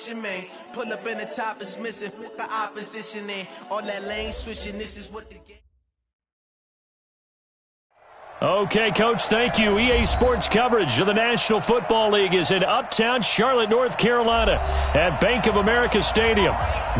competition, man. Pull up in the top is missing. The opposition in. All that lane switching. This is what the game. Okay, Coach, thank you. EA Sports coverage of the National Football League is in uptown Charlotte, North Carolina at Bank of America Stadium.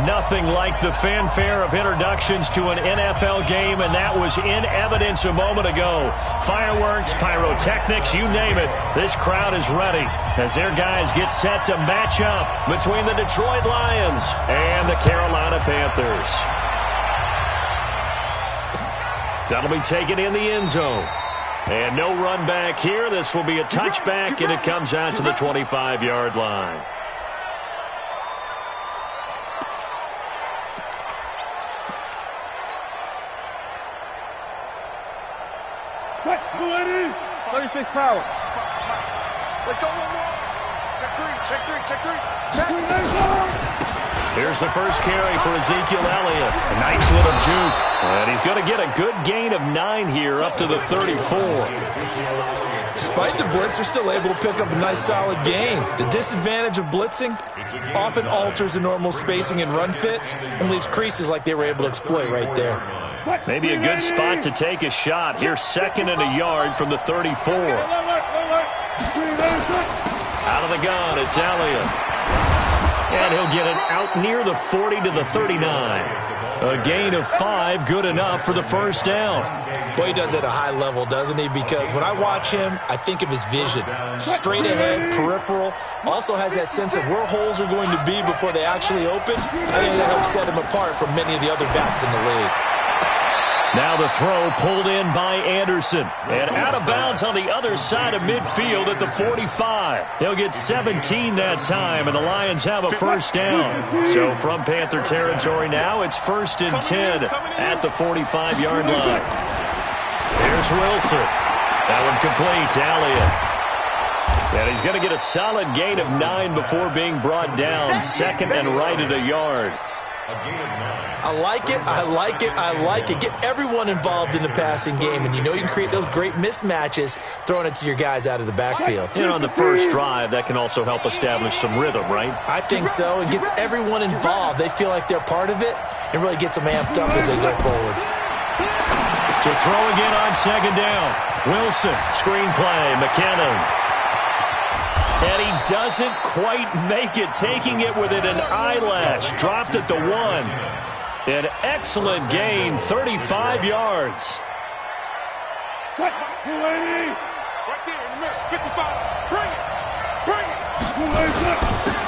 Nothing like the fanfare of introductions to an NFL game, and that was in evidence a moment ago. Fireworks, pyrotechnics, you name it. This crowd is ready as their guys get set to match up between the Detroit Lions and the Carolina Panthers. That'll be taken in the end zone. And no run back here. This will be a touchback, and it comes out to the 25-yard line. Cut. 36 power. Let's go one more. Check three. Here's the first carry for Ezekiel Elliott. A nice little juke. And he's going to get a good gain of 9 here up to the 34. Despite the blitz, they're still able to pick up a nice solid gain. The disadvantage of blitzing often alters the normal spacing and run fits and leaves creases like they were able to exploit right there. Maybe a good spot to take a shot. Here's 2nd and a yard from the 34. Out of the gun, it's Elliott. And he'll get it out near the 40 to the 39. A gain of 5, good enough for the first down. Boy, he does it at a high level, doesn't he? Because when I watch him, I think of his vision. Straight ahead, peripheral. Also has that sense of where holes are going to be before they actually open. I think that helps set him apart from many of the other backs in the league. Now the throw pulled in by Anderson. And out of bounds on the other side of midfield at the 45. He'll get 17 that time, and the Lions have a first down. So from Panther territory now, it's 1st and 10 at the 45-yard line. Here's Wilson. That one complete to Elliott. And he's going to get a solid gain of 9 before being brought down. 2nd and right at a yard. I like it. Get everyone involved in the passing game, and you know you can create those great mismatches throwing it to your guys out of the backfield. And on the first drive, that can also help establish some rhythm, right? I think so. It gets everyone involved. They feel like they're part of it and really gets them amped up as they go forward. To throw again on 2nd down. Wilson, screen play, McKinnon. And he doesn't quite make it, taking it within an eyelash. Dropped at the 1. An excellent gain, 35 yards. Cut. 280. Right there in the middle. 55. Bring it.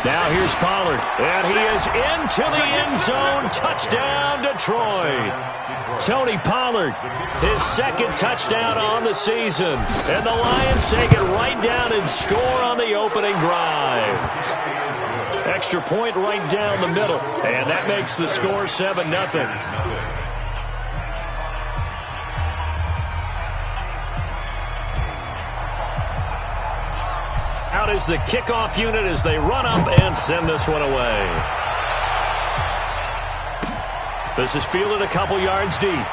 Now here's Pollard. And he is into the end zone. Touchdown, Detroit. Tony Pollard, his 2nd touchdown on the season. And the Lions take it right down and score on the opening drive. Extra point right down the middle. And that makes the score 7-0. Out is the kickoff unit as they run up and send this one away. This is fielded a couple yards deep.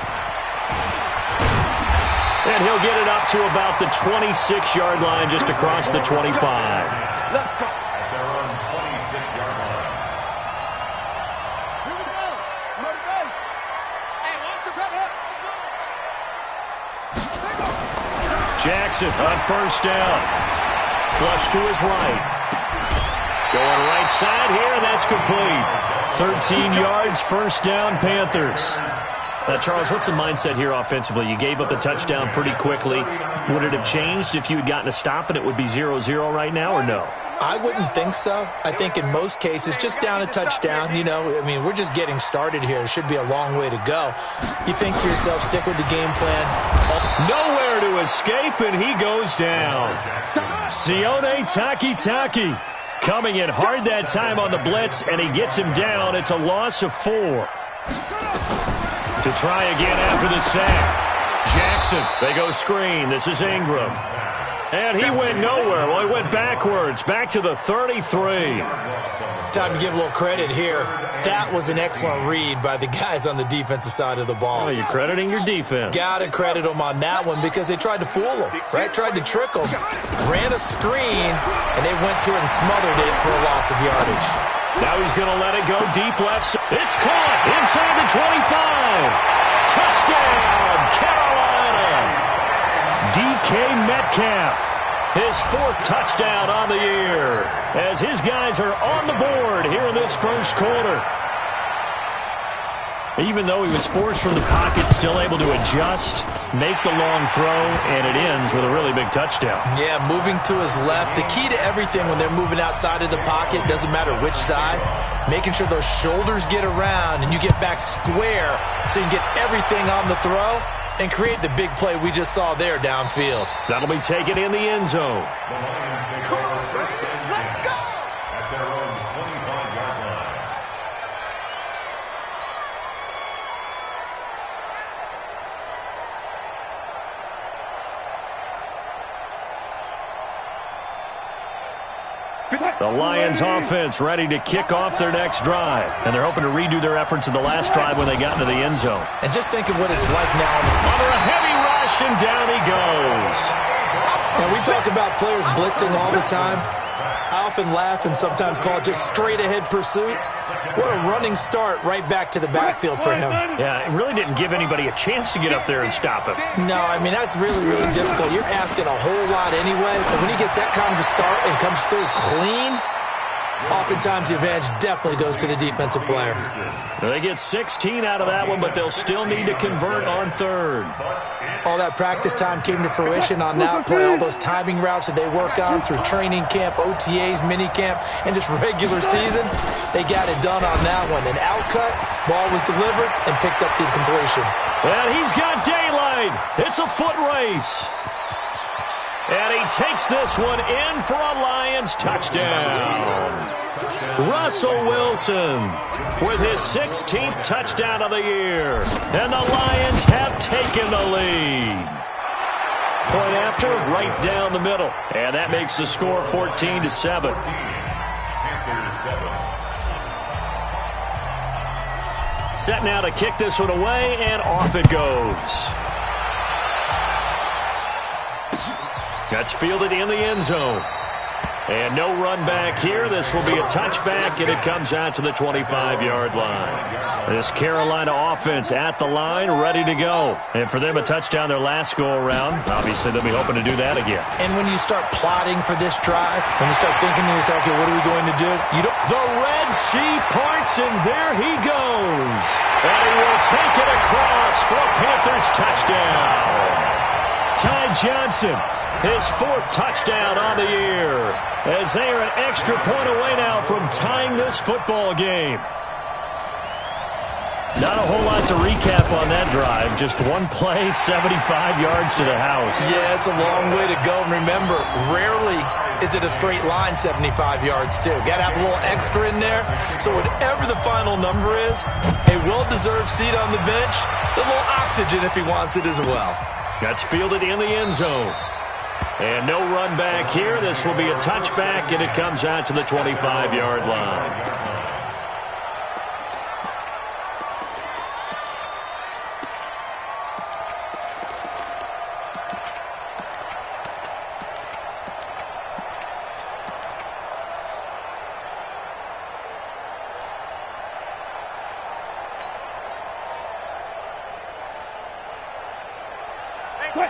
And he'll get it up to about the 26-yard line, just across the 25. Let's go. They're on 26-yard line. Here we go. Motivate. Hey, watch this head up. Jackson on first down. Flush to his right. Going right side here, and that's complete. 13 yards, first down, Panthers. Now, Charles, what's the mindset here offensively? You gave up the touchdown pretty quickly. Would it have changed if you had gotten a stop and it would be 0-0 right now, or no? I wouldn't think so. I think in most cases, just down a touchdown, you know, I mean, we're just getting started here. It should be a long way to go. You think to yourself, stick with the game plan. Nowhere to escape, and he goes down. Sione Takitaki coming in hard that time on the blitz, and he gets him down. It's a loss of 4. To try again after the sack. Jackson, they go screen. This is Ingram. And he went nowhere. Well, he went backwards, back to the 33. Time to give a little credit here. That was an excellent read by the guys on the defensive side of the ball. Oh, you're crediting your defense. Got to credit them on that one because they tried to fool them, right? Tried to trick them. Ran a screen, and they went to it and smothered it for a loss of yardage. Now he's going to let it go deep left. It's caught inside the 25. Touchdown, Carolina. DK Metcalf, his 4th touchdown on the year, as his guys are on the board here in this first quarter. Even though he was forced from the pocket, still able to adjust, make the long throw, and it ends with a really big touchdown. Yeah, moving to his left. The key to everything when they're moving outside of the pocket, doesn't matter which side, making sure those shoulders get around and you get back square so you can get everything on the throw and create the big play we just saw there downfield. That'll be taken in the end zone. The Lions offense ready to kick off their next drive. And they're hoping to redo their efforts in the last drive when they got into the end zone. And just think of what it's like now. Under a heavy rush, and down he goes. And we talk about players blitzing all the time. I often laugh and sometimes call it just straight-ahead pursuit. What a running start right back to the backfield for him. Yeah, it really didn't give anybody a chance to get up there and stop him. No, I mean, that's really, really difficult. You're asking a whole lot anyway, but when he gets that kind of start and comes through clean, oftentimes the advantage definitely goes to the defensive player. They get 16 out of that one, but they'll still need to convert on 3rd. All that practice time came to fruition on that play. All those timing routes that they work on through training camp, OTAs, mini camp, and just regular season, they got it done on that one. An outcut, ball was delivered, and picked up the completion. And he's got daylight. It's a foot race. And he takes this one in for a Lions touchdown. Russell Wilson with his 16th touchdown of the year. And the Lions have taken the lead. Point after, right down the middle. And that makes the score 14-7. Set now to kick this one away, and off it goes. That's fielded in the end zone. And no run back here. This will be a touchback, and it comes out to the 25-yard line. This Carolina offense at the line, ready to go. And for them, a touchdown their last go-around. Obviously, they'll be hoping to do that again. And when you start plotting for this drive, when you start thinking to yourself, okay, what are we going to do? The Red Sea parts, and there he goes. And he will take it across for a Panthers touchdown. Ty Johnson, his 4th touchdown on the year, as they are an extra point away now from tying this football game. Not a whole lot to recap on that drive. Just one play, 75 yards to the house. Yeah, it's a long way to go. And remember, rarely is it a straight line 75 yards, too. Got to have a little extra in there. So whatever the final number is, a well-deserved seat on the bench, a little oxygen if he wants it as well. That's fielded in the end zone. And no run back here. This will be a touchback, and it comes out to the 25-yard line.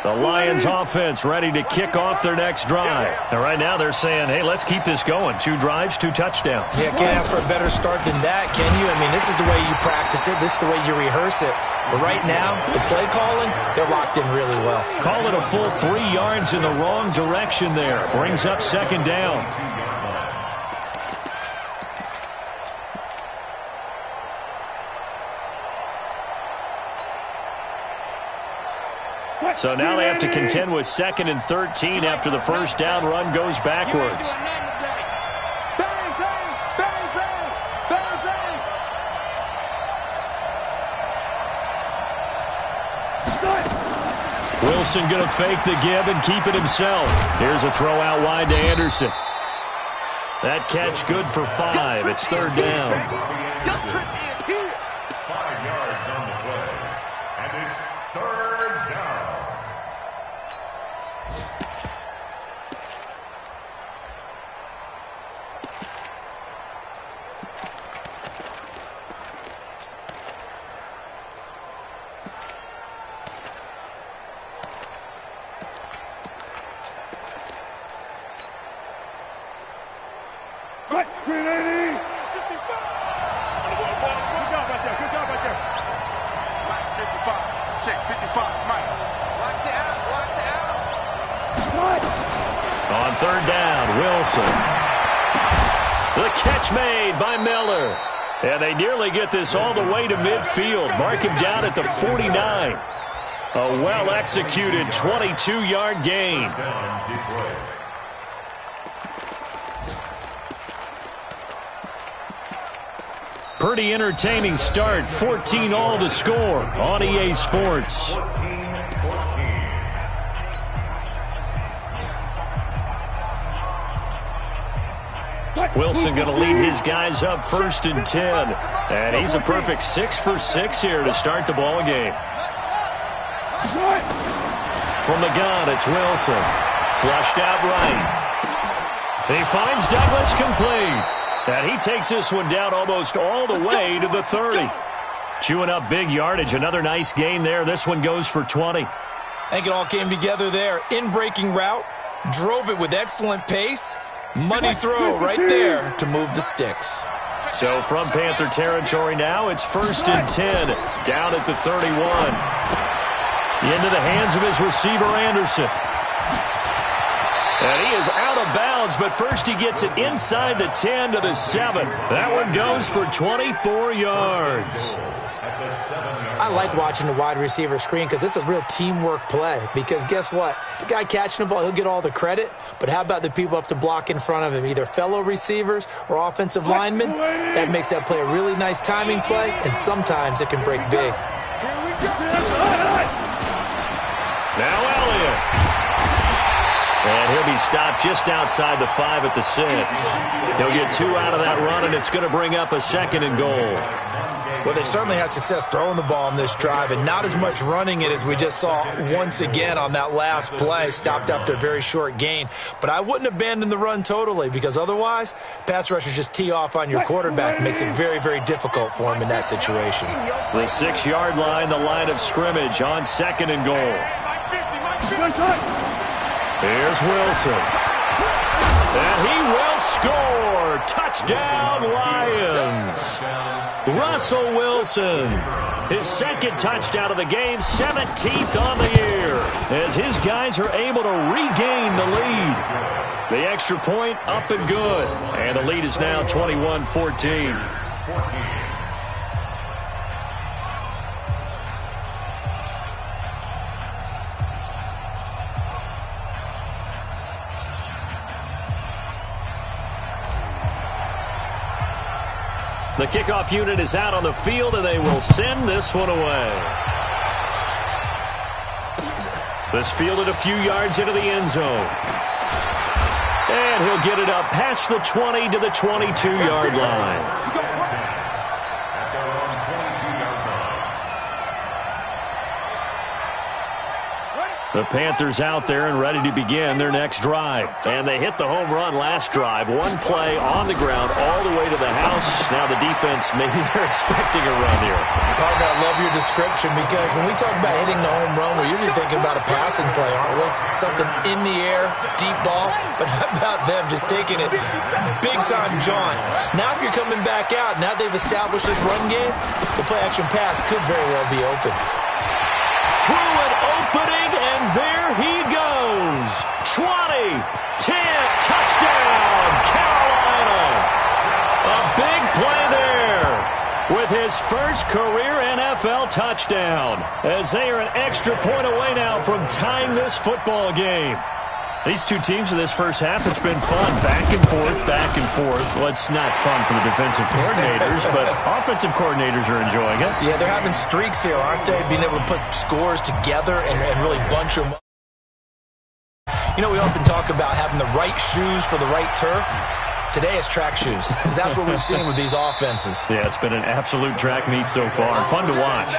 The Lions offense ready to kick off their next drive. And right now they're saying, hey, let's keep this going. 2 drives, 2 touchdowns. Yeah, can't ask for a better start than that, can you? I mean, this is the way you practice it. This is the way you rehearse it. But right now, the play calling, they're locked in really well. Call it a full 3 yards in the wrong direction there. Brings up 2nd down. So now they have to contend with 2nd and 13 after the first down run goes backwards. Wilson going to fake the give and keep it himself. Here's a throw out wide to Anderson. That catch good for 5. It's 3rd down. 5 yards on the play. And it's 3rd down. Wilson. The catch made by Miller. And they nearly get this all the way to midfield. Mark him down at the 49. A well-executed 22-yard gain. Pretty entertaining start. 14-all to score on EA Sports. Wilson going to lead his guys up 1st and 10. And he's a perfect 6 for 6 here to start the ball game. From the gun, it's Wilson. Flushed out right. He finds Douglas complete. And he takes this one down almost all the way to the 30. Chewing up big yardage. Another nice gain there. This one goes for 20. I think it all came together there. In-breaking route. Drove it with excellent pace. Money throw right there to move the sticks. So from Panther territory now, it's 1st and 10. Down at the 31. Into the hands of his receiver, Anderson. And he is out of bounds, but first he gets it inside the 10 to the 7. That one goes for 24 yards. I like watching the wide receiver screen because it's a real teamwork play. Because guess what? The guy catching the ball, he'll get all the credit. But how about the people up to block in front of him, either fellow receivers or offensive linemen? That makes that play a really nice timing play, and sometimes it can break big. Now Elliott. And he'll be stopped just outside the 5 at the 6. He'll get 2 out of that run, and it's going to bring up a 2nd and goal. Well, they've certainly had success throwing the ball on this drive, and not as much running it as we just saw once again on that last play, stopped after a very short gain. But I wouldn't abandon the run totally, because otherwise, pass rushers just tee off on your quarterback. It makes it very, very difficult for him in that situation. The 6-yard line, the line of scrimmage on 2nd and goal. Here's Wilson. And he will score. Touchdown, Lions. Russell Wilson. His 2nd touchdown of the game, 17th on the year, as his guys are able to regain the lead. The extra point up and good. And the lead is now 21-14. The kickoff unit is out on the field, and they will send this one away. This fielded a few yards into the end zone. And he'll get it up past the 20 to the 22-yard line. The Panthers out there and ready to begin their next drive. And they hit the home run last drive. One play on the ground all the way to the house. Now the defense, maybe they're expecting a run here. Partner, I love your description, because when we talk about hitting the home run, we're usually thinking about a passing play, aren't we? Something in the air, deep ball. But how about them just taking it big-time jaunt? Now if you're coming back out, now they've established this run game, the play-action pass could very well be open. Through an opening, and there he goes. 20, 10, touchdown, Carolina. A big play there with his first career NFL touchdown, as they are an extra point away now from tying this football game. These two teams in this first half, it's been fun. Back and forth, back and forth. Well, it's not fun for the defensive coordinators, but offensive coordinators are enjoying it. Yeah, they're having streaks here, aren't they? Being able to put scores together and really bunch them up. You know, we often talk about having the right shoes for the right turf. Today it's track shoes, because that's what we've seen with these offenses. Yeah, it's been an absolute track meet so far. Fun to watch.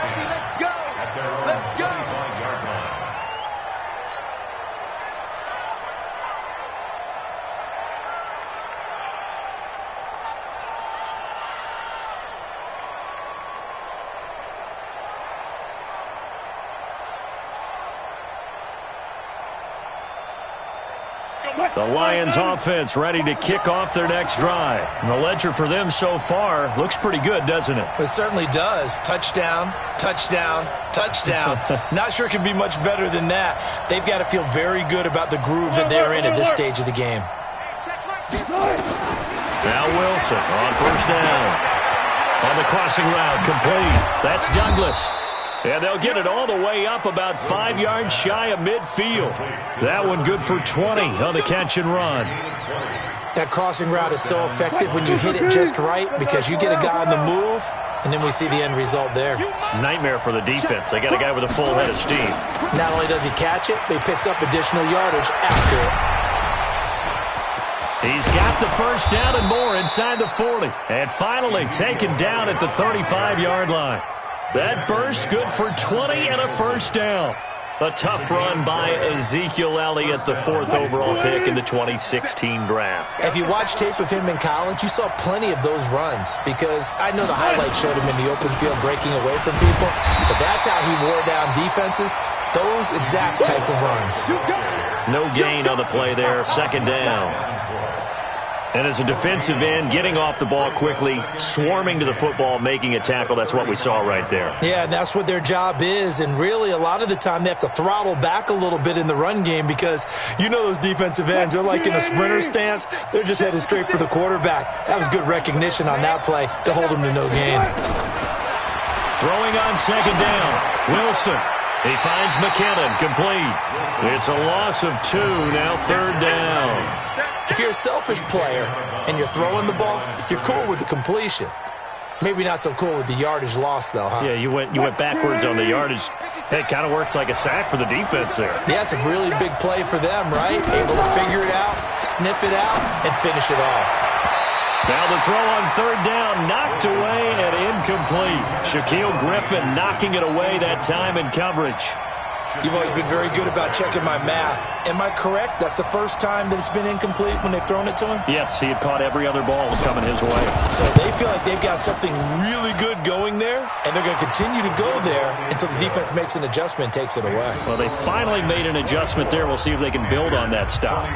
The Lions offense ready to kick off their next drive. And the ledger for them so far looks pretty good, doesn't it? It certainly does. Touchdown, touchdown, touchdown. Not sure it can be much better than that. They've got to feel very good about the groove that they're in at this stage of the game. Now Wilson on first down. On the crossing route, complete. That's Douglas. And they'll get it all the way up about 5 yards shy of midfield. That one good for 20 on the catch and run. That crossing route is so effective when you hit it just right because you get a guy on the move, and then we see the end result there. It's a nightmare for the defense. They got a guy with a full head of steam. Not only does he catch it, but he picks up additional yardage after it. He's got the first down and more inside the 40. And finally taken down at the 35-yard line. That burst good for 20 and a first down. A tough run by Ezekiel Elliott, the 4th overall pick in the 2016 draft. If you watch tape of him in college, you saw plenty of those runs because I know the highlights showed him in the open field breaking away from people, but that's how he wore down defenses, those exact type of runs. No gain on the play there, second down. And as a defensive end, getting off the ball quickly, swarming to the football, making a tackle, that's what we saw right there. Yeah, and that's what their job is. And really, a lot of the time, they have to throttle back a little bit in the run game because you know those defensive ends, they're like in a sprinter stance. They're just headed straight for the quarterback. That was good recognition on that play to hold him to no gain. Throwing on second down, Wilson. He finds McKinnon, complete. It's a loss of 2, now third down. If you're a selfish player and you're throwing the ball, you're cool with the completion. Maybe not so cool with the yardage loss, though, huh? Yeah, you went backwards on the yardage. Hey, it kind of works like a sack for the defense there. Yeah, it's a really big play for them, right? Able to figure it out, sniff it out, and finish it off. Now the throw on third down, knocked away and incomplete. Shaquille Griffin knocking it away that time in coverage. You've always been very good about checking my math. Am I correct? That's the first time that it's been incomplete when they've thrown it to him? Yes, he had caught every other ball coming his way. So they feel like they've got something really good going there, and they're going to continue to go there until the defense makes an adjustment and takes it away. Well, they finally made an adjustment there. We'll see if they can build on that stop.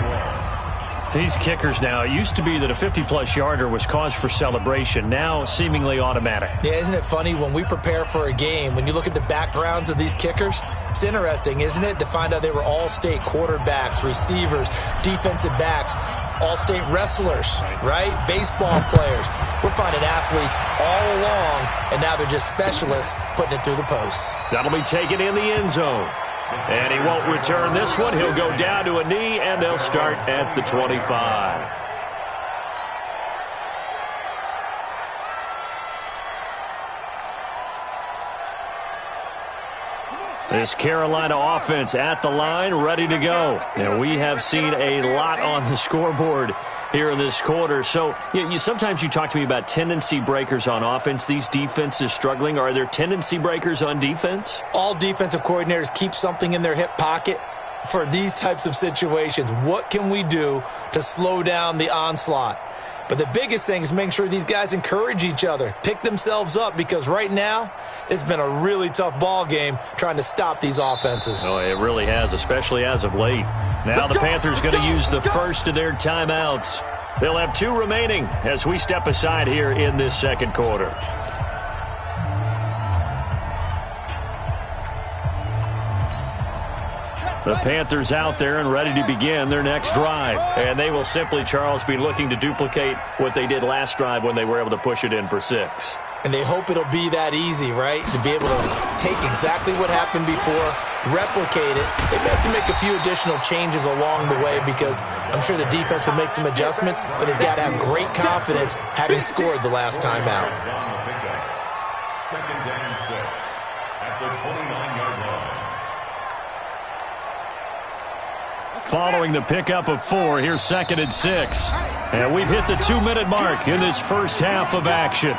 These kickers now, it used to be that a 50-plus yarder was cause for celebration, now seemingly automatic. Yeah, isn't it funny when we prepare for a game, when you look at the backgrounds of these kickers, it's interesting, isn't it, to find out they were all-state quarterbacks, receivers, defensive backs, all-state wrestlers, right? Baseball players. We're finding athletes all along, and now they're just specialists putting it through the posts. That'll be taken in the end zone. And he won't return this one. He'll go down to a knee, and they'll start at the 25. This Carolina offense at the line, ready to go. And we have seen a lot on the scoreboard here in this quarter. So sometimes you talk to me about tendency breakers on offense. These defenses struggling. Are there tendency breakers on defense? All defensive coordinators keep something in their hip pocket for these types of situations. What can we do to slow down the onslaught? But the biggest thing is making sure these guys encourage each other, pick themselves up, because right now it's been a really tough ball game trying to stop these offenses. Oh, it really has, especially as of late. Now the Panthers going to use the first of their timeouts. They'll have 2 remaining as we step aside here in this second quarter. The Panthers out there and ready to begin their next drive. And they will simply, Charles, be looking to duplicate what they did last drive when they were able to push it in for 6. And they hope it'll be that easy, right? To be able to take exactly what happened before, replicate it. They may have to make a few additional changes along the way because I'm sure the defense will make some adjustments, but they've got to have great confidence having scored the last time out. Second down 6 at the 29-yard line. Following the pickup of 4, here's second and 6. And we've hit the 2-minute mark in this first half of action.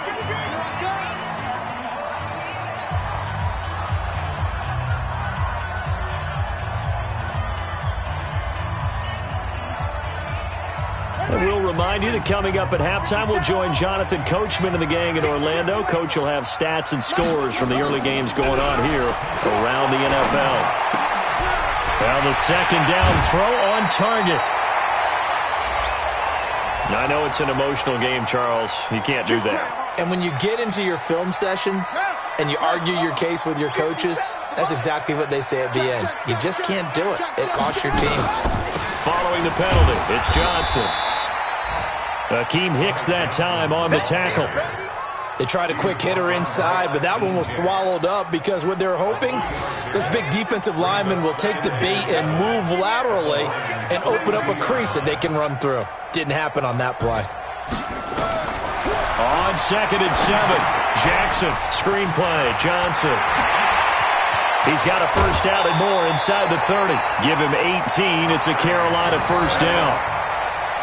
And we'll remind you that coming up at halftime, we'll join Jonathan Coachman and the gang in Orlando. Coach will have stats and scores from the early games going on here around the NFL. Now the second down throw on target. Now, I know it's an emotional game, Charles. You can't do that. And when you get into your film sessions and you argue your case with your coaches, that's exactly what they say at the end. You just can't do it. It costs your team. Following the penalty, it's Johnson. Akeem Hicks that time on the tackle. They tried a quick hitter inside, but that one was swallowed up because what they're hoping, this big defensive lineman will take the bait and move laterally and open up a crease that they can run through. Didn't happen on that play. On 2nd and 7, Jackson, screenplay, Johnson. He's got a first out and more inside the 30. Give him 18. It's a Carolina first down.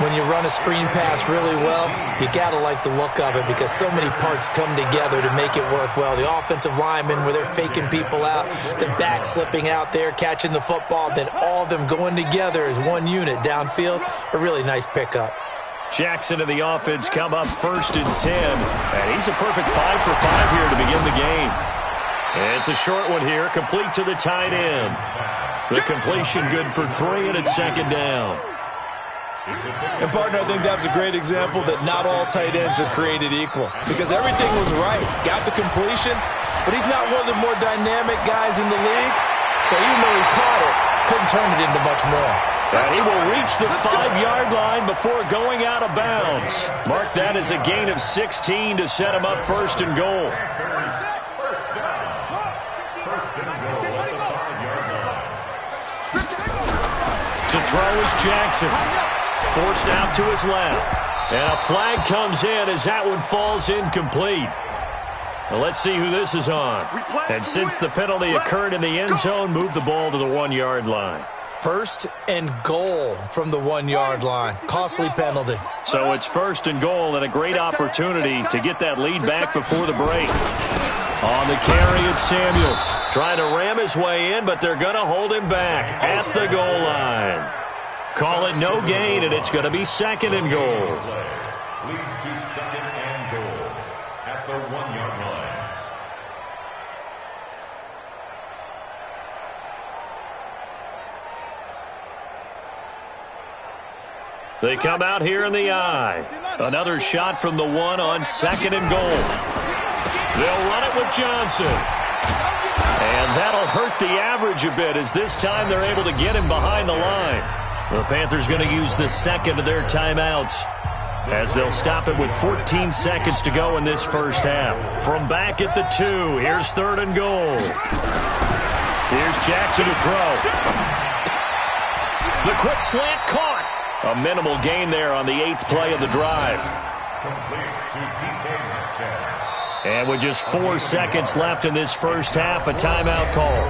When you run a screen pass really well, you got to like the look of it because so many parts come together to make it work well. The offensive linemen, where they're faking people out, the back slipping out there, catching the football, then all of them going together as one unit downfield. A really nice pickup. Jackson and the offense come up 1st and 10. And he's a perfect 5 for 5 here to begin the game. It's a short one here, complete to the tight end. The completion good for 3, and it's 2nd down. And, partner, I think that's a great example that not all tight ends are created equal because everything was right. Got the completion, but he's not one of the more dynamic guys in the league. So even though he caught it, couldn't turn it into much more. And he will reach the 5-yard line before going out of bounds. Mark that as a gain of 16 to set him up 1st and goal. To throw is Jackson. Forced out to his left. And a flag comes in as that one falls incomplete. Well, let's see who this is on. And since the penalty occurred in the end zone, move the ball to the 1-yard line. 1st and goal from the 1-yard line. Costly penalty. So it's 1st and goal and a great opportunity to get that lead back before the break. On the carry, it's Samuels. Trying to ram his way in, but they're going to hold him back at the goal line. Call it no gain, and it's going to be 2nd and goal. Leads to 2nd and goal at the 1-yard line. They come out here in the I. Another shot from the 1 on 2nd and goal. They'll run it with Johnson. And that'll hurt the average a bit as this time they're able to get him behind the line. The Panthers going to use the 2nd of their timeouts as they'll stop it with 14 seconds to go in this first half. From back at the 2, here's 3rd and goal. Here's Jackson to throw. The quick slant caught. A minimal gain there on the 8th play of the drive. And with just 4 seconds left in this first half, a timeout call.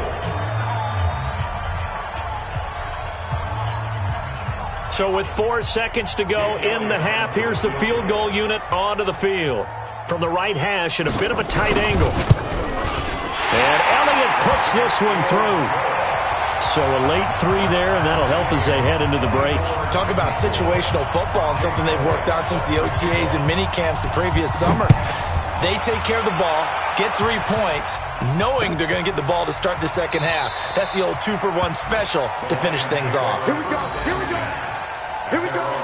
So with 4 seconds to go in the half, here's the field goal unit onto the field. From the right hash at a bit of a tight angle. And Elliott puts this one through. So a late 3 there, and that'll help as they head into the break. Talk about situational football and something they've worked on since the OTAs and mini camps the previous summer. They take care of the ball, get 3 points, knowing they're going to get the ball to start the second half. That's the old 2-for-1 special to finish things off. Here we go. Here we go. Here we go.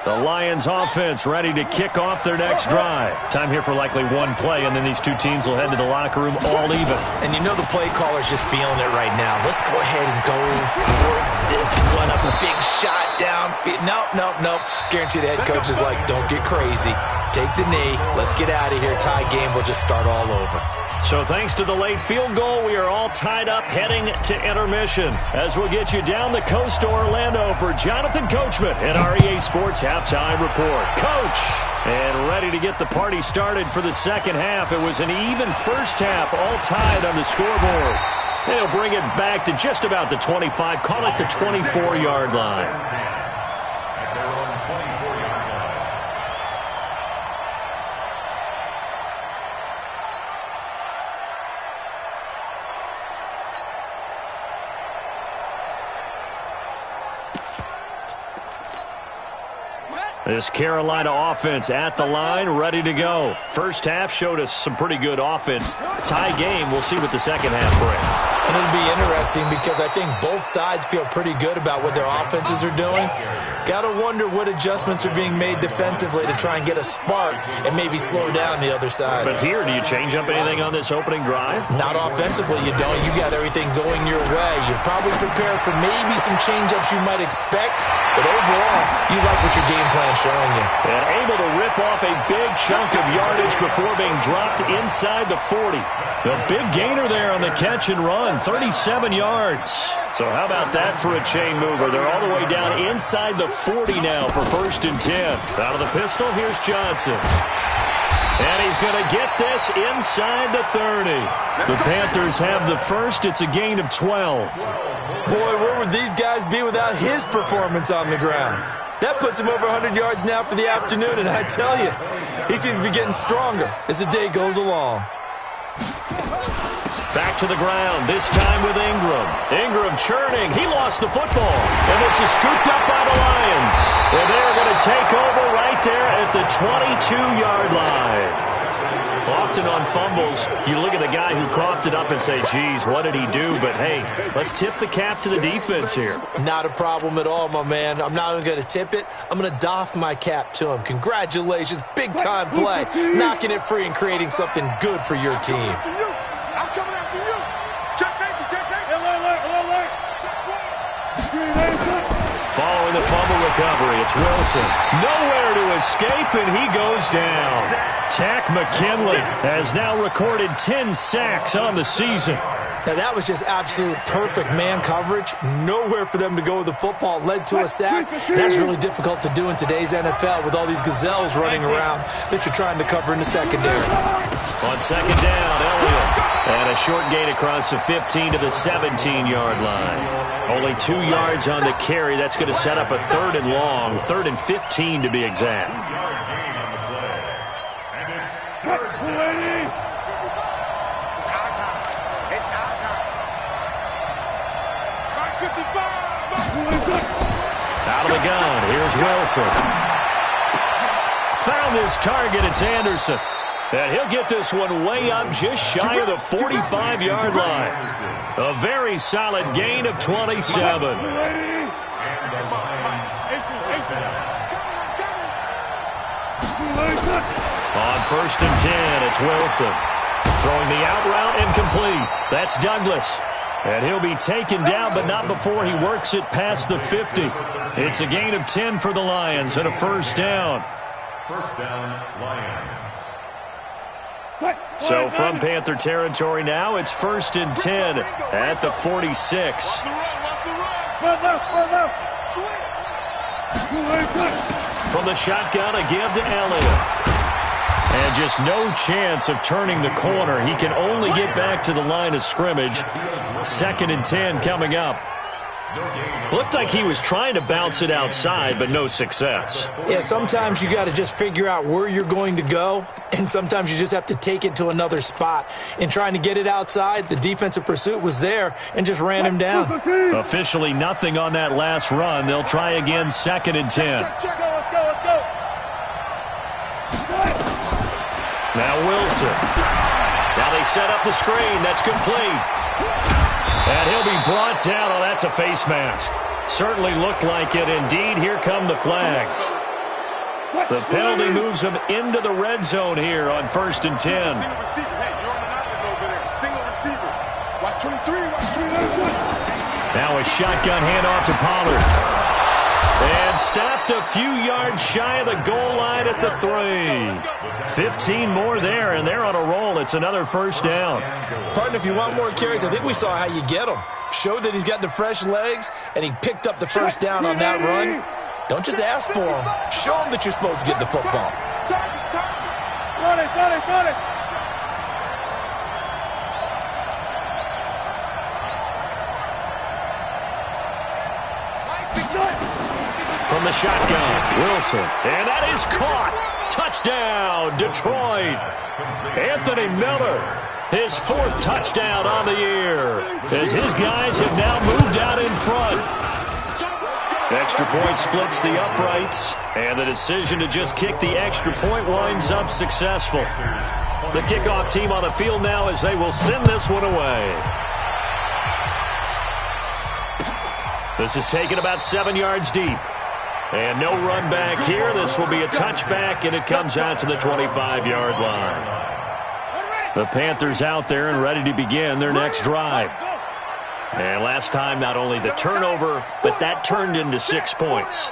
The Lions offense ready to kick off their next drive. Time here for likely 1 play, and then these 2 teams will head to the locker room all even. And you know the play caller's just feeling it right now. Let's go ahead and go for this one. A big shot downfield. Nope. Guarantee the head coach is like, don't get crazy. Take the knee. Let's get out of here. Tie game. We'll just start all over. So thanks to the late field goal, we are all tied up heading to intermission as we'll get you down the coast to Orlando for Jonathan Coachman at our EA Sports Halftime Report. Coach! And ready to get the party started for the second half. It was an even first half, all tied on the scoreboard. They'll bring it back to just about the 25, call it the 24-yard line. This Carolina offense at the line, ready to go. First half showed us some pretty good offense. Tie game, we'll see what the second half brings. And it'll be interesting because I think both sides feel pretty good about what their offenses are doing. Got to wonder what adjustments are being made defensively to try and get a spark and maybe slow down the other side. But here, do you change up anything on this opening drive? Not offensively, you don't. You got everything going your way. You've probably prepared for maybe some change-ups you might expect, but overall, you like what your game plan's showing you. And able to rip off a big chunk of yardage before being dropped inside the 40. The big gainer there on the catch and run, 37 yards. So how about that for a chain mover? They're all the way down inside the 40 now for 1st and 10. Out of the pistol, here's Johnson. And he's going to get this inside the 30. The Panthers have the first. It's a gain of 12. Boy, where would these guys be without his performance on the ground? That puts him over 100 yards now for the afternoon, and I tell you, he seems to be getting stronger as the day goes along. Back to the ground, this time with Ingram. Ingram churning. He lost the football. And this is scooped up by the Lions. And they're going to take over right there at the 22-yard line. Often on fumbles, you look at the guy who coughed it up and say, geez, what did he do? But, hey, let's tip the cap to the defense here. Not a problem at all, my man. I'm not even going to tip it. I'm going to doff my cap to him. Congratulations. Big-time play. Knocking it free and creating something good for your team. I'm coming after you. Check safety, check safety. Following the fumble recovery, it's Wilson. Nowhere to escape, and he goes down. Tack McKinley has now recorded 10 sacks on the season. Now, that was just absolute perfect man coverage. Nowhere for them to go with the football. Led to a sack. That's really difficult to do in today's NFL with all these gazelles running around that you're trying to cover in the secondary. On 2nd down, Elliott. And a short gain across the 15 to the 17-yard line. Only 2 yards on the carry. That's going to set up a 3rd and long. 3rd and 15 to be exact. Out of the gun, here's Wilson. Found his target, it's Anderson. And he'll get this one way up just shy of the 45-yard line. A very solid gain of 27. On 1st and 10, it's Wilson. Throwing the out route incomplete. That's Douglas. And he'll be taken down, but not before he works it past the 50. It's a gain of 10 for the Lions and a 1st down. 1st down, Lions. So from Panther territory now, it's 1st and 10 at the 46. From the shotgun, a give to Elliott. And just no chance of turning the corner. He can only get back to the line of scrimmage. 2nd and 10 coming up. Looked like he was trying to bounce it outside, but no success. Yeah, sometimes you got to just figure out where you're going to go, and sometimes you just have to take it to another spot. In trying to get it outside, the defensive pursuit was there and just ran him down. Officially nothing on that last run. They'll try again, 2nd and 10. Let's go. Now Wilson. Now they set up the screen. That's complete. And he'll be brought down. Oh, that's a face mask. Certainly looked like it. Indeed, here come the flags. The penalty moves him into the red zone here on 1st and 10. Single receiver. Hey, you're on an island over there. Single receiver. Watch 23. Watch 23. Now a shotgun handoff to Pollard. And stopped a few yards shy of the goal line at the 3. 15 more there, and they're on a roll. It's another 1st down. Partner, if you want more carries, I think we saw how you get them. Showed that he's got the fresh legs, and he picked up the 1st down on that run. Don't just ask for them. Show them that you're supposed to get the football. Got it. From the shotgun, Wilson. And that is caught. Touchdown, Detroit. Anthony Miller, his 4th touchdown on the year, as his guys have now moved out in front. Extra point splits the uprights, And the decision to just kick the extra point winds up successful. The kickoff team on the field now as they will send this one away. This is taken about 7 yards deep. And no run back here. This will be a touchback, and it comes out to the 25-yard line. The Panthers out there and ready to begin their next drive. And last time, not only the turnover, but that turned into 6 points.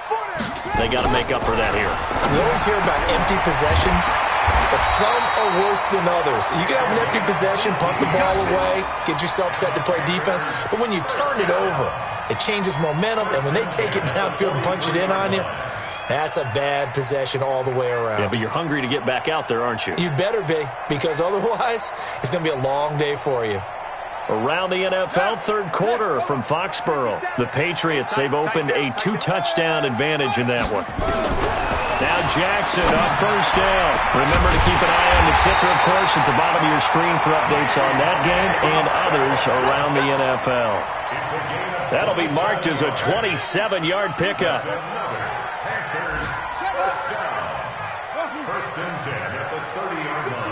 They got to make up for that here. You always hear about empty possessions, but some are worse than others. You can have an empty possession, punt the ball away, get yourself set to play defense, but when you turn it over, it changes momentum, and when they take it downfield and punch it in on you, that's a bad possession all the way around. Yeah, but you're hungry to get back out there, aren't you? You better be, because otherwise, it's going to be a long day for you. Around the NFL, third quarter from Foxborough. The Patriots, they've opened a 2-touchdown advantage in that one. Now Jackson up first down. Remember to keep an eye on the ticker, of course, at the bottom of your screen for updates on that game and others around the NFL. That'll be marked as a 27-yard pickup. First and 10 at the 30-yard line.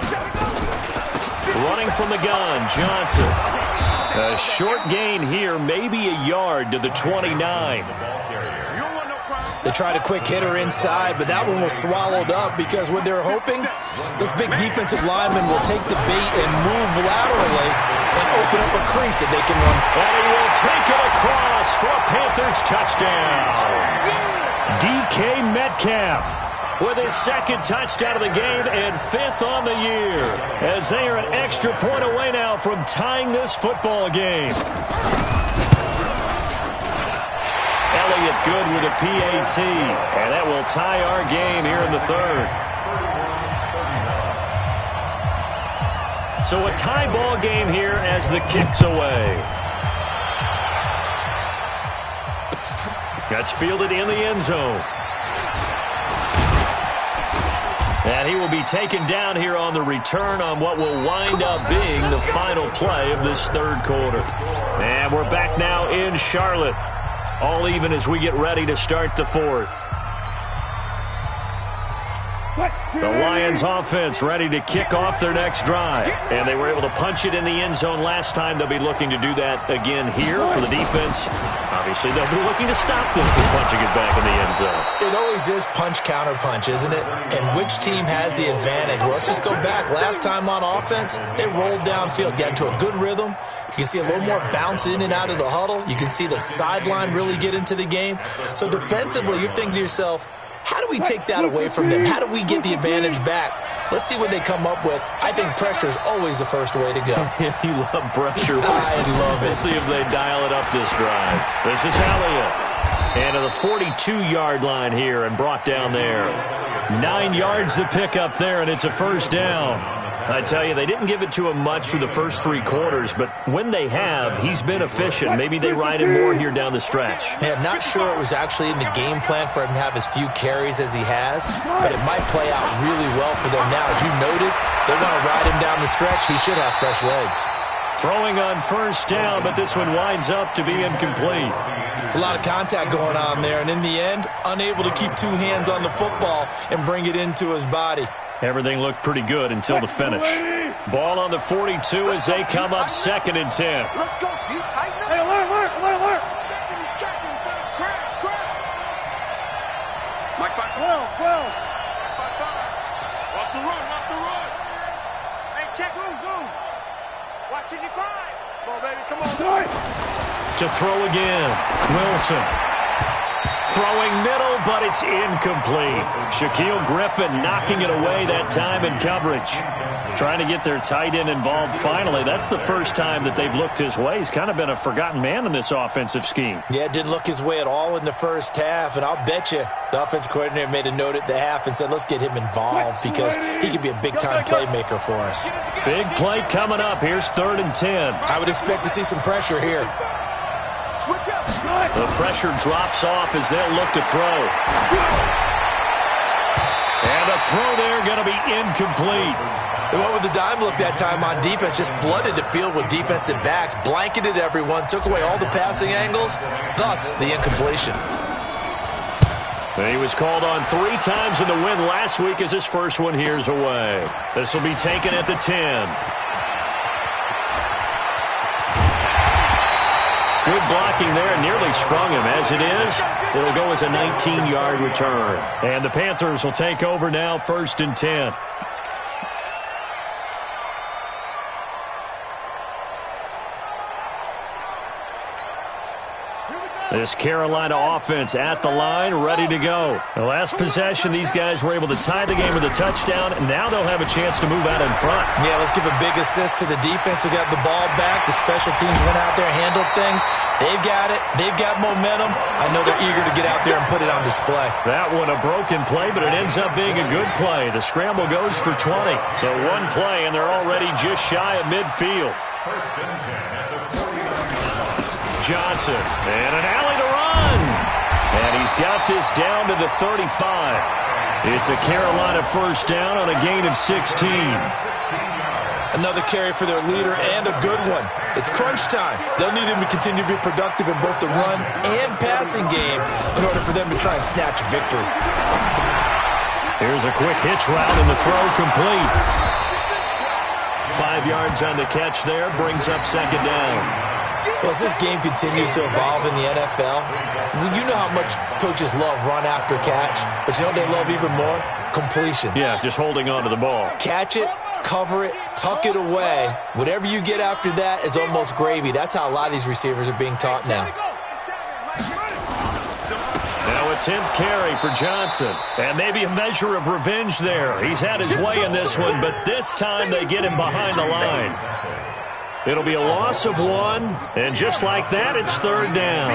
Running from the gun, Johnson. A short gain here, maybe a yard to the 29. They tried a quick hitter inside, but that one was swallowed up because what they're hoping, those big defensive linemen will take the bait and move laterally and open up a crease that they can run. And he will take it across for a Panthers touchdown. DK Metcalf with his second touchdown of the game and 5th on the year, as they are an extra point away now from tying this football game. Elliott good with a PAT, and that will tie our game here in the third. So a tie ball game here as the kick's away. That's fielded in the end zone. And he will be taken down here on the return on what will wind up being the final play of this third quarter. And we're back now in Charlotte. All even as we get ready to start the fourth. The Lions offense ready to kick off their next drive. And they were able to punch it in the end zone last time. They'll be looking to do that again here for the defense. Obviously, they'll be looking to stop them from punching it back in the end zone. It always is punch-counter-punch, isn't it? And which team has the advantage? Well, let's just go back. Last time on offense, they rolled downfield, got into a good rhythm. You can see a little more bounce in and out of the huddle. You can see the sideline really get into the game. So defensively, you're thinking to yourself, how do we take that away from them? How do we get the advantage back? Let's see what they come up with. I think pressure is always the first way to go. You love pressure. I love it. We'll see if they dial it up this drive. This is Elliott. And to the 42-yard line here and brought down there. 9 yards to pick up there, and it's a first down. I tell you, they didn't give it to him much through the first 3 quarters, but when they have, he's been efficient. Maybe they ride him more here down the stretch. Yeah, not sure it was actually in the game plan for him to have as few carries as he has, but it might play out really well for them now. As you noted, they want to ride him down the stretch. He should have fresh legs. Throwing on first down, but this one winds up to be incomplete. It's a lot of contact going on there, and in the end, unable to keep 2 hands on the football and bring it into his body. Everything looked pretty good until the finish. Ball on the 42 as they come up 2nd and 10. Let's go. You tighten up. Hey, alert. Checking. He's checking. Crash. Mike back. 12. Watch the run. Hey, check who's. Watching you grind. Come on, baby. Come on. To throw again. Wilson. Throwing middle, but it's incomplete. Shaquille Griffin knocking it away that time in coverage. Trying to get their tight end involved finally. That's the first time that they've looked his way. He's kind of been a forgotten man in this offensive scheme. Yeah, it didn't look his way at all in the first half, and I'll bet you the offense coordinator made a note at the half and said, let's get him involved because he could be a big-time playmaker for us. Big play coming up. Here's 3rd and 10. I would expect to see some pressure here. The pressure drops off as they'll look to throw. And a throw there going to be incomplete. They went with the dime look that time on defense, just flooded the field with defensive backs, blanketed everyone, took away all the passing angles, thus the incompletion. He was called on 3 times in the win last week as his first one here's away. This will be taken at the 10. Good blocking there, nearly sprung him. As it is, it'll go as a 19-yard return. And the Panthers will take over now, 1st and 10. This Carolina offense at the line, ready to go. The last possession, these guys were able to tie the game with a touchdown, and now they'll have a chance to move out in front. Yeah, let's give a big assist to the defense who got the ball back. The special teams went out there and handled things. They've got it. They've got momentum. I know they're eager to get out there and put it on display. That one a broken play, but it ends up being a good play. The scramble goes for 20. So one play, and they're already just shy of midfield. 1st and 10 at the 49. Johnson, and an alley to run. And he's got this down to the 35. It's a Carolina 1st down on a gain of 16. Another carry for their leader and a good one. It's crunch time. They'll need him to continue to be productive in both the run and passing game in order for them to try and snatch a victory. Here's a quick hitch route and the throw complete. 5 yards on the catch there, brings up 2nd down. Well, as this game continues to evolve in the NFL, you know how much coaches love run after catch, but you know what they love even more? Completion. Yeah, just holding on to the ball. Catch it, cover it, tuck it away. Whatever you get after that is almost gravy. That's how a lot of these receivers are being taught now. Now a 10th carry for Johnson. And maybe a measure of revenge there. He's had his way in this one, but this time they get him behind the line. It'll be a loss of 1, and just like that, it's 3rd down.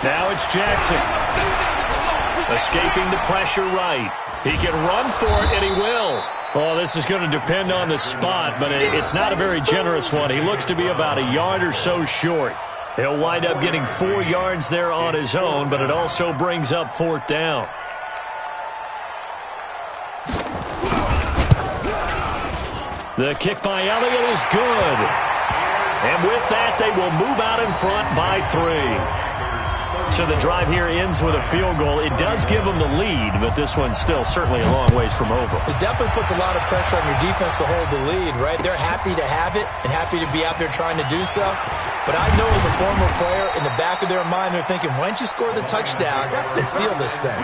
Now it's Jackson. Escaping the pressure right. He can run for it, and he will. Oh, this is going to depend on the spot, but it's not a very generous one. He looks to be about a yard or so short. He'll wind up getting 4 yards there on his own, but it also brings up 4th down. The kick by Elliott is good. And with that, they will move out in front by 3. So the drive here ends with a field goal. It does give them the lead, but this one's still certainly a long ways from over. It definitely puts a lot of pressure on your defense to hold the lead, right? They're happy to have it and happy to be out there trying to do so. But I know as a former player, in the back of their mind, they're thinking, why don't you score the touchdown and seal this thing?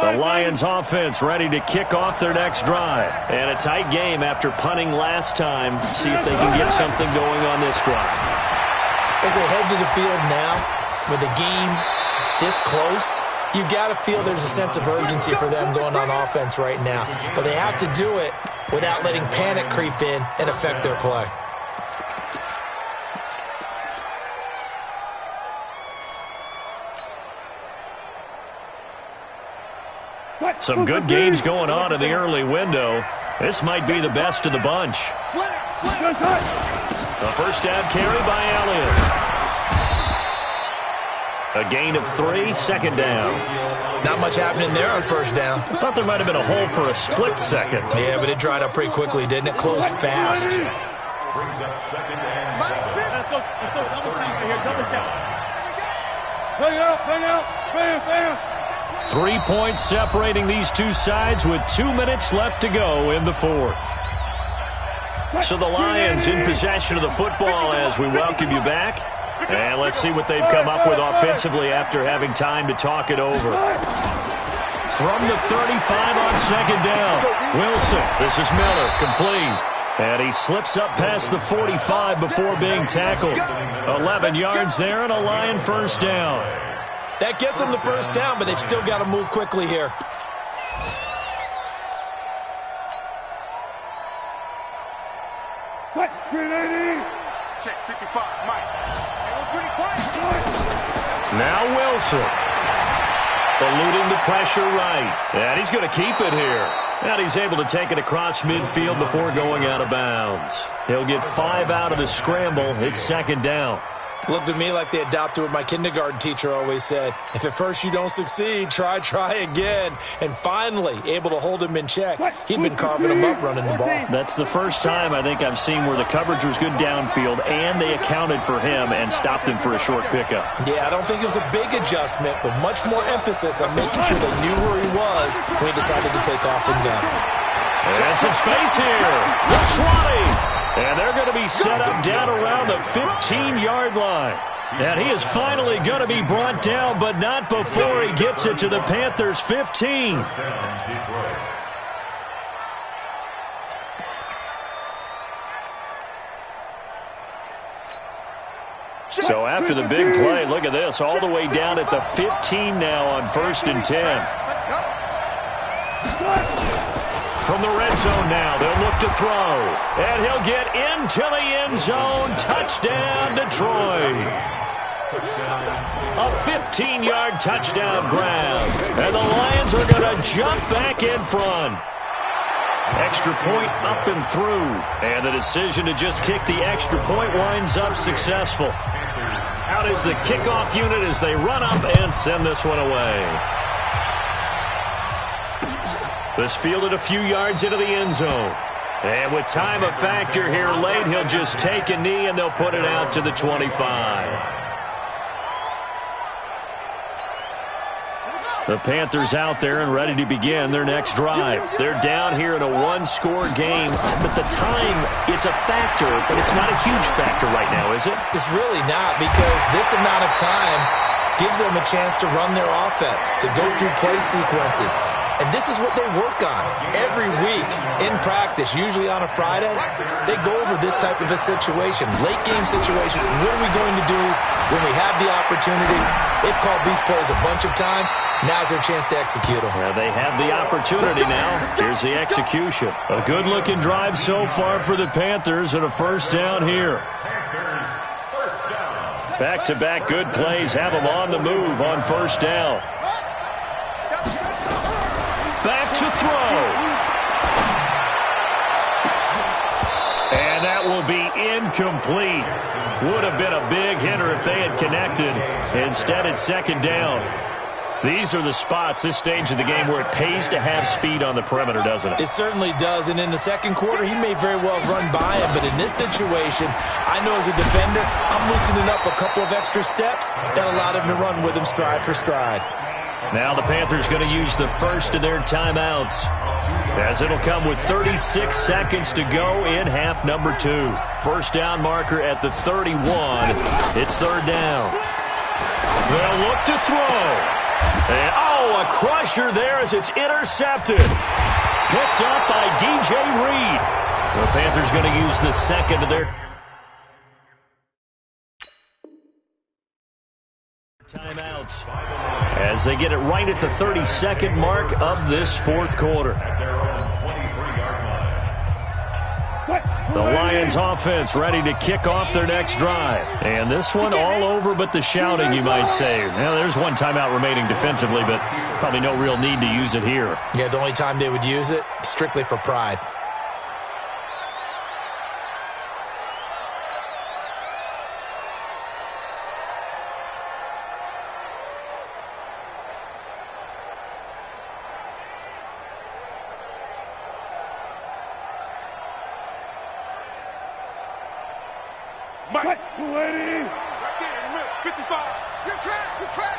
The Lions offense ready to kick off their next drive. And a tight game after punting last time. See if they can get something going on this drive. As they head to the field now, with the game this close, you've got to feel there's a sense of urgency for them going on offense right now. But they have to do it without letting panic creep in and affect their play. Some good games going on in the early window. This might be the best of the bunch. A 1st down carry by Elliott. A gain of 3, 2nd down. Not much happening there on 1st down. I thought there might have been a hole for a split second. Yeah, but it dried up pretty quickly, didn't it? Closed fast. Brings up 2nd and 7. Let's go. Double team right here. Double count. Bring out. 3 points separating these two sides with 2 minutes left to go in the 4th. So the Lions in possession of the football as we welcome you back. And let's see what they've come up with offensively after having time to talk it over. From the 35 on 2nd down. Wilson, this is Miller, complete. And he slips up past the 45 before being tackled. 11 yards there and a Lion 1st down. That gets them the 1st down, but they've still got to move quickly here. Check 55, Mike. Pretty quiet. Now Wilson. Eluding the pressure right. And he's going to keep it here. And he's able to take it across midfield before going out of bounds. He'll get 5 out of the scramble. It's 2nd down. Looked to me like they adopted what my kindergarten teacher always said. If at first you don't succeed, try again. And finally, able to hold him in check. He'd been carving him up running the ball. That's the first time I think I've seen where the coverage was good downfield and they accounted for him and stopped him for a short pickup. Yeah, I don't think it was a big adjustment, but much more emphasis on making sure they knew where he was when he decided to take off and go. And some space here. The 20. And they're going to be set up down around the 15-yard line. And he is finally going to be brought down, but not before he gets it to the Panthers' 15. So after the big play, look at this, all the way down at the 15 now on 1st and 10. From the red zone now, they'll look to throw. And he'll get into the end zone. Touchdown, Detroit. A 15-yard touchdown grab. And the Lions are going to jump back in front. Extra point up and through. And the decision to just kick the extra point winds up successful. Out is the kickoff unit as they run up and send this one away. This fielded a few yards into the end zone. And with time a factor here late, he'll just take a knee and they'll put it out to the 25. The Panthers out there and ready to begin their next drive. They're down here in a one-score game. But the time, it's a factor, but it's not a huge factor right now, is it? It's really not, because this amount of time gives them a chance to run their offense, to go through play sequences. And this is what they work on every week in practice, usually on a Friday. They go over this type of a situation, late game situation. What are we going to do when we have the opportunity? They've called these plays a bunch of times. Now's their chance to execute them. Well, they have the opportunity now. Here's the execution. A good-looking drive so far for the Panthers and a 1st down here. Back-to-back good plays have them on the move on 1st down. Back to throw. And that will be incomplete. Would have been a big hitter if they had connected. Instead, it's 2nd down. These are the spots, this stage of the game, where it pays to have speed on the perimeter, doesn't it? It certainly does. And in the 2nd quarter, he may very well run by him. But in this situation, I know as a defender, I'm loosening up a couple of extra steps that allowed him to run with him stride for stride. Now the Panthers going to use the first of their timeouts, as it'll come with 36 seconds to go in half number 2. 1st down marker at the 31. It's 3rd down. They'll look to throw. And, a crusher there as it's intercepted. Picked up by DJ Reed. The Panthers going to use the 2nd of their timeouts as they get it right at the 32nd mark of this 4th quarter. The Lions offense ready to kick off their next drive. And this one all over but the shouting, you might say. Now, there's one timeout remaining defensively, but probably no real need to use it here. Yeah, the only time they would use it, strictly for pride. Mike, 280. Right there in the middle. 55. Your track, your track.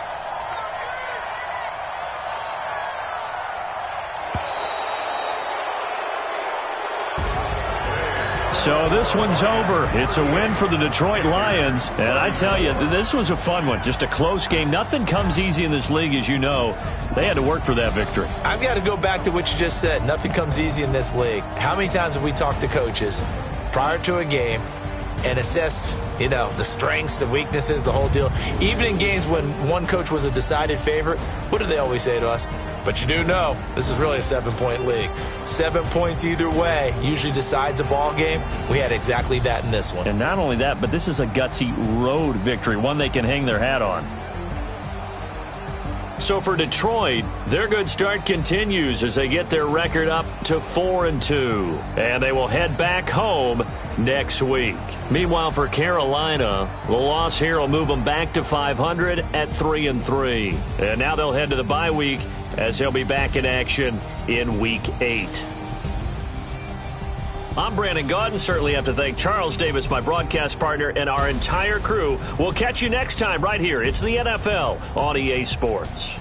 So this one's over. It's a win for the Detroit Lions. And I tell you, this was a fun one. Just a close game. Nothing comes easy in this league, as you know. They had to work for that victory. I've got to go back to what you just said. Nothing comes easy in this league. How many times have we talked to coaches prior to a game and assessed, the strengths, the weaknesses, the whole deal? Even in games when one coach was a decided favorite, what do they always say to us? But you do know, this is really a 7-point league. 7 points either way usually decides a ball game. We had exactly that in this one. And not only that, but this is a gutsy road victory, one they can hang their hat on. So So for Detroit, their good start continues as they get their record up to 4-2. And they will head back home next week. Meanwhile, for Carolina, the loss here will move them back to 500 at 3-3. And now they'll head to the bye week as they'll be back in action in Week 8. I'm Brandon Gaudin. Certainly have to thank Charles Davis, my broadcast partner, and our entire crew. We'll catch you next time right here. It's the NFL on EA Sports.